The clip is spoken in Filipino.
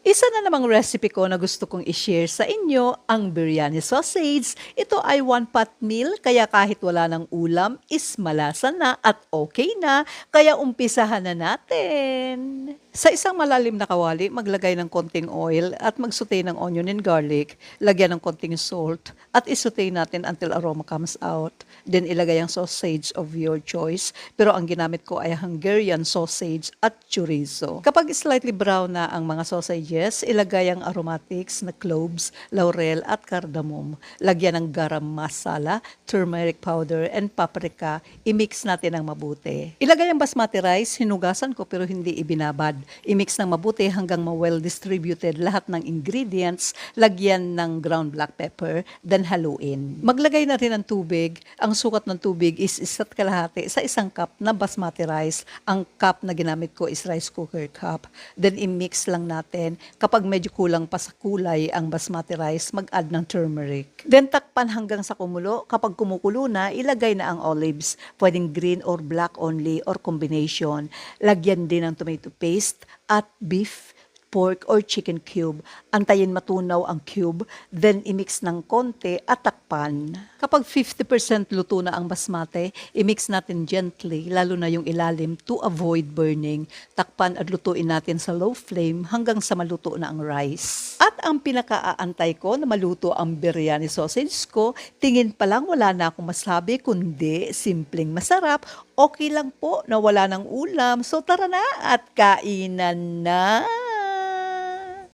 Isa na namang recipe ko na gusto kong i-share sa inyo, ang biryani sausage. Ito ay one pot meal, kaya kahit wala ng ulam, is malasa na at okay na. Kaya umpisahan na natin. Sa isang malalim na kawali, maglagay ng konting oil at magsaute ng onion and garlic. Lagyan ng konting salt at isaute natin until aroma comes out. Then ilagay ang sausage of your choice. Pero ang ginamit ko ay Hungarian sausage at chorizo. Kapag slightly brown na ang mga sausages, ilagay ang aromatics na cloves, laurel at cardamom. Lagyan ng garam masala, turmeric powder, and paprika. I-mix natin ng mabuti. Ilagay ang basmati rice, hinugasan ko pero hindi ibinabad. I-mix ng mabuti hanggang ma-well distributed lahat ng ingredients. Lagyan ng ground black pepper, then haluin. Maglagay na rin ng tubig. Ang sukat ng tubig is 1.5 sa isang cup na basmati rice. Ang cup na ginamit ko is rice cooker cup. Then i-mix lang natin. Kapag medyo kulang pa sa kulay ang basmati rice, mag-add ng turmeric. Then takpan hanggang sa kumulo. Kapag kumukulo na, ilagay na ang olives. Pwedeng green or black only or combination. Lagyan din ng tomato paste at beef, pork or chicken cube. Antayin matunaw ang cube, then i-mix ng konti at takpan. Kapag 50% luto na ang basmati, i-mix natin gently, lalo na yung ilalim to avoid burning. Takpan at lutuin natin sa low flame hanggang sa maluto na ang rice. At ang pinakaaantay ko na maluto ang biryani sausage ko, tingin pa lang wala na akong masabi kundi simpleng masarap. Okay lang po na wala ng ulam. So tara na at kainan na!